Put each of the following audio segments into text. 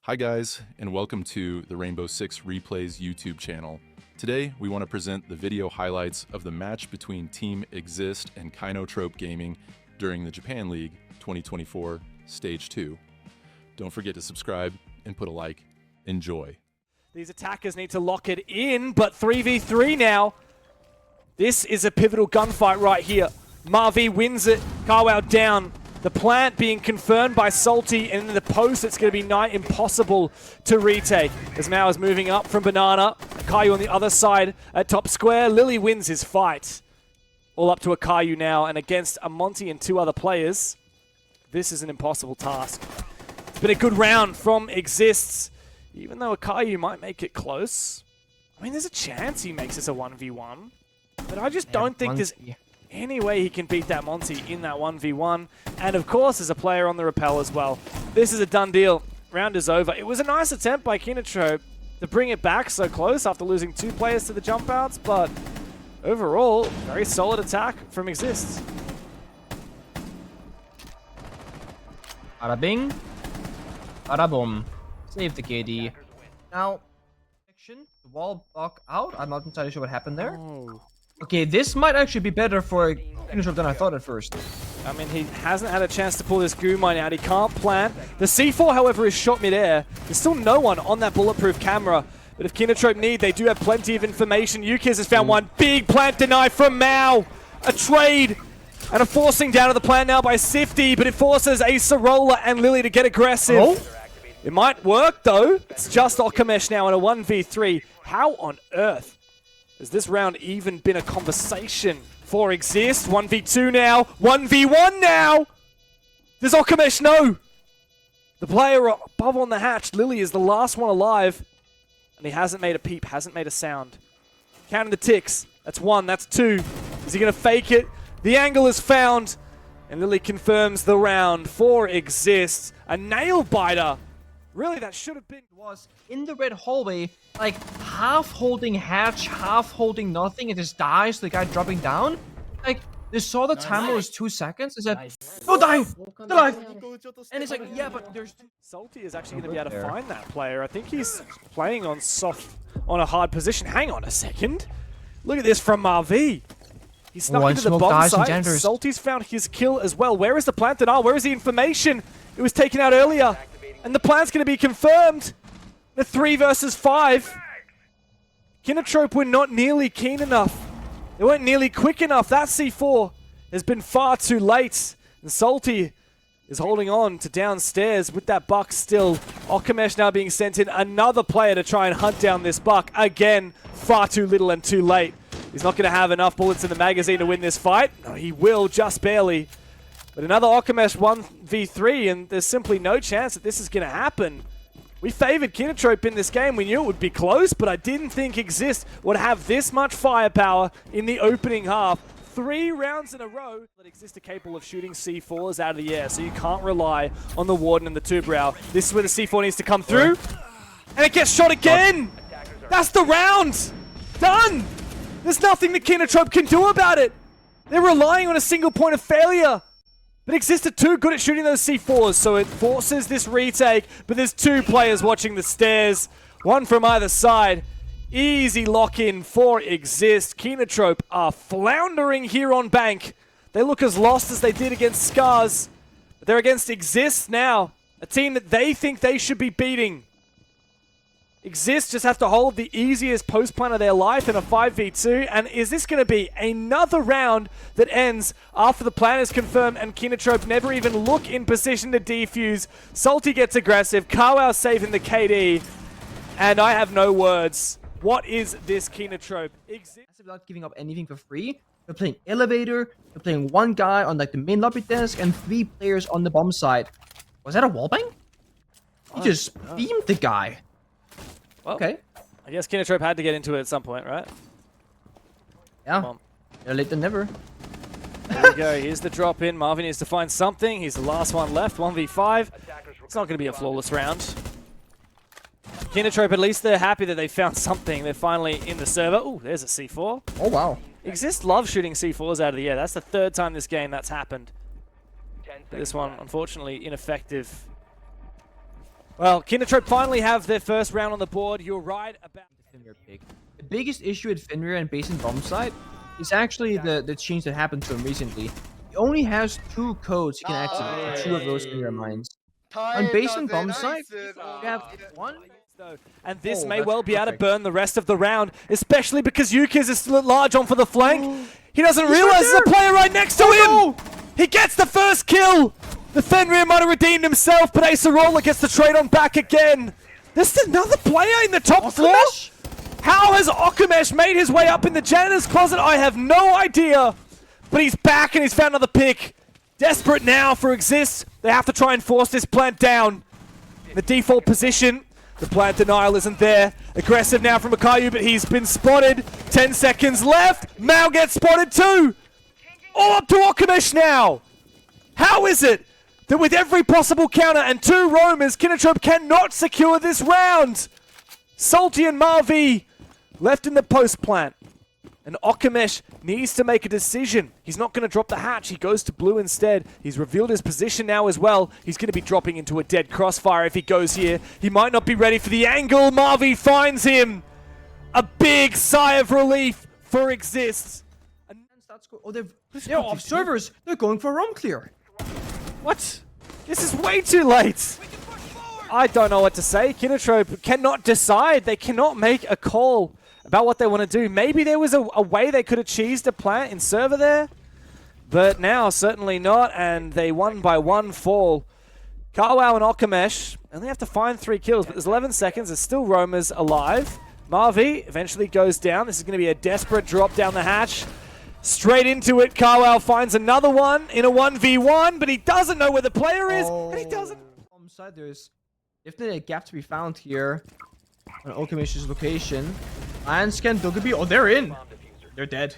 Hi guys, and welcome to the Rainbow Six Replays YouTube channel. Today, we want to present the video highlights of the match between Team IGZIST and KINOTROPE Gaming during the Japan League 2024 Stage 2. Don't forget to subscribe and put a like. Enjoy. These attackers need to lock it in, but 3v3 now. This is a pivotal gunfight right here. Marvi wins it, Carwow down. The plant being confirmed by Salty, and in the post it's going to be nigh impossible to retake. As Mao is moving up from Banana, Akayu on the other side at top square. Lily wins his fight. All up to Akayu now, and against a Monty and two other players, this is an impossible task. It's been a good round from IGZIST, even though Akayu might make it close. I mean, there's a chance he makes this a 1v1, but I just don't think there's any way he can beat that Monty in that 1v1. And of course, as a player on the rappel as well. This is a done deal. Round is over. It was a nice attempt by KINOTROPE to bring it back so close after losing two players to the jump outs, but overall, very solid attack from IGZIST. Bada bing, bada boom. Save the KD. Now, the wall block out. I'm not entirely sure what happened there. Oh. Okay, this might actually be better for KINOTROPE than I thought at first. I mean, he hasn't had a chance to pull this goo mine out. He can't plant. The C4, however, is shot mid-air. There's still no one on that bulletproof camera. But if KINOTROPE need, they do have plenty of information. IGZIST has found one big plant deny from Mao. A trade and a forcing down of the plant now by Sifty, but it forces a Sorola and Lily to get aggressive. Oh. It might work, though. It's just Okamesh now in a 1v3. How on earth has this round even been a conversation for IGZIST? 1v2 now, 1v1 now! Does Okamesh know? The player above on the hatch, Lily, is the last one alive, and he hasn't made a peep, hasn't made a sound. Counting the ticks, that's one, that's two. Is he gonna fake it? The angle is found, and Lily confirms the round for IGZIST. A nail biter. Really, that should have been. Was in the red hallway, like half holding hatch, half holding nothing, and just dies to the guy dropping down. Like, they saw the timer was 2 seconds. They said, "No, die! Still alive!" And it's like, yeah, but there's two. Salty is actually going to be able to find that player. I think he's playing on a hard position. Hang on a second. Look at this from Marvi. He snuck into the bomb site. Salty's found his kill as well. Where is the plant denial? Where is the information? It was taken out earlier. And the plant's going to be confirmed. The 3 versus 5. KINOTROPE were not nearly keen enough. They weren't nearly quick enough. That C4 has been far too late. And Salty is holding on to downstairs with that buck still. Okamesh now being sent in, another player to try and hunt down this buck. Again, far too little and too late. He's not going to have enough bullets in the magazine to win this fight. No, he will, just barely. But another Okamesh 1v3, and there's simply no chance that this is going to happen. We favored KINOTROPE in this game. We knew it would be close, but I didn't think IGZIST would have this much firepower in the opening half. 3 rounds in a row that IGZIST are capable of shooting C4s out of the air, so you can't rely on the Warden and the Two-Brow. This is where the C4 needs to come through, and it gets shot again! That's the round! Done! There's nothing that KINOTROPE can do about it! They're relying on a single point of failure! But IGZIST are too good at shooting those C4s, so it forces this retake. But there's 2 players watching the stairs, one from either side. Easy lock-in for IGZIST. KINOTROPE are floundering here on Bank. They look as lost as they did against SCARZ. But they're against IGZIST now, a team that they think they should be beating. IGZIST just have to hold the easiest post-plant of their life in a 5v2, and is this going to be another round that ends after the plan is confirmed and KINOTROPE never even look in position to defuse? Salty gets aggressive, Carwow saving the KD, and I have no words. What is this KINOTROPE? Without giving up anything for free, they're playing elevator, they're playing one guy on like the main lobby desk, and 3 players on the bomb side. Was that a wallbang? He just beamed the guy. Well, okay. I guess KINOTROPE had to get into it at some point, right? Yeah. Better late than never. There we go. Here's the drop in. Marvin needs to find something. He's the last one left. 1v5. It's not going to be a flawless round. KINOTROPE, at least they're happy that they found something. They're finally in the server. Ooh, there's a C4. Oh, wow. IGZIST love shooting C4s out of the air. That's the 3rd time this game that's happened. But this one, unfortunately, ineffective. Well, KINOTROPE finally have their first round on the board. You're right about The Finrear pick. The biggest issue at Finrear and Basin Bomb site is actually the change that happened to him recently. He only has 2 codes he can activate for 2 of those Finrear mines. On Basin Bomb site, you have 1. And this may well be able to burn the rest of the round, especially because IGZIST is still at large on for the flank. He doesn't realize there's a player right next to him! He gets the first kill! The Fenrir might have redeemed himself, but Acerola gets the trade on back again. There's another player in the top floor? How has Okamesh made his way up in the janitor's closet? I have no idea. But he's back and he's found another pick. Desperate now for IGZIST. They have to try and force this plant down. The default position. The plant denial isn't there. Aggressive now from Akayu, but he's been spotted. 10 seconds left. Mao gets spotted too. All up to Okamesh now. How is it that with every possible counter and 2 roamers, KINOTROPE cannot secure this round? Salty and Marvi left in the post plant. And Okamesh needs to make a decision. He's not going to drop the hatch. He goes to blue instead. He's revealed his position now as well. He's going to be dropping into a dead crossfire if he goes here. He might not be ready for the angle. Marvi finds him. A big sigh of relief for IGZIST. Oh, they're off servers. They're going for a roam clear. What? This is way too late. I don't know what to say. KINOTROPE cannot decide. They cannot make a call about what they want to do. Maybe there was a way they could have cheesed a plant in server there, but now certainly not, and they won by 1 fall. Carwow and Okamesh only have to find 3 kills, but there's 11 seconds. There's still roamers alive. Marvi eventually goes down. This is going to be a desperate drop down the hatch. Straight into it. Carwow finds another one in a 1v1, but he doesn't know where the player is, and he doesn't. There's definitely a gap to be found here on Okamesh's location. And Scan Dogaby. Oh, they're in. They're dead.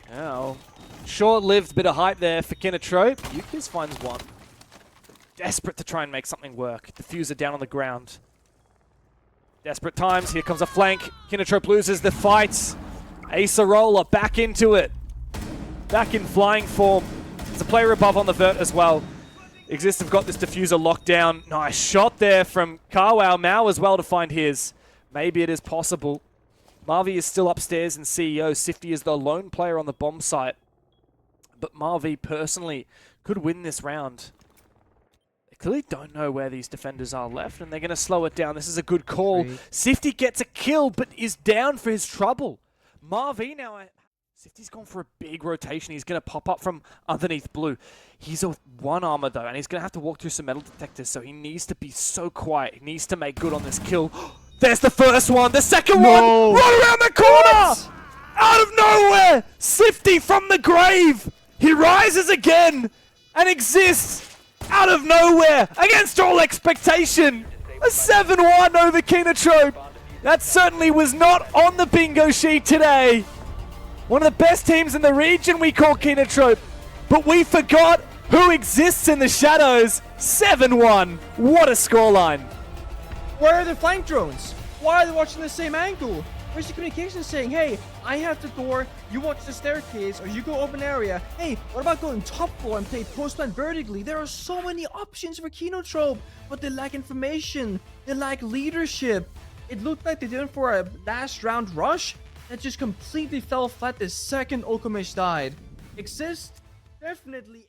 Now, short-lived bit of hype there for KINOTROPE. IGZIST finds one. Desperate to try and make something work. Diffuser down on the ground. Desperate times. Here comes a flank. KINOTROPE loses the fight. Acerola back into it. Back in flying form. There's a player above on the vert as well. IGZIST have got this diffuser locked down. Nice shot there from Carwow. Mao as well to find his. Maybe it is possible. Marvi is still upstairs in CEO. Sifty is the lone player on the bomb site. But Marvi personally could win this round. They clearly don't know where these defenders are left, and they're going to slow it down. This is a good call. Sifty gets a kill, but is down for his trouble. Marvi now... Sifty's gone for a big rotation. He's going to pop up from underneath blue. He's a 1 armor, though, and he's going to have to walk through some metal detectors, so he needs to be so quiet. He needs to make good on this kill. There's the first one. The second one! Right around the corner! Out of nowhere! Sifty from the grave! He rises again! And IGZIST out of nowhere! Against all expectation! A 7-1 over KINOTROPE! That certainly was not on the bingo sheet today! One of the best teams in the region we call KINOTROPE, but we forgot who exists in the shadows. 7-1. What a scoreline. Where are the flank drones? Why are they watching the same angle? Where's the communication saying, hey, I have the door, you watch the staircase, or you go open area. Hey, what about going top floor and play post plant vertically? There are so many options for KINOTROPE, but they lack information. They lack leadership. It looked like they did it for a last round rush that just completely fell flat the second Okamesh died. IGZIST definitely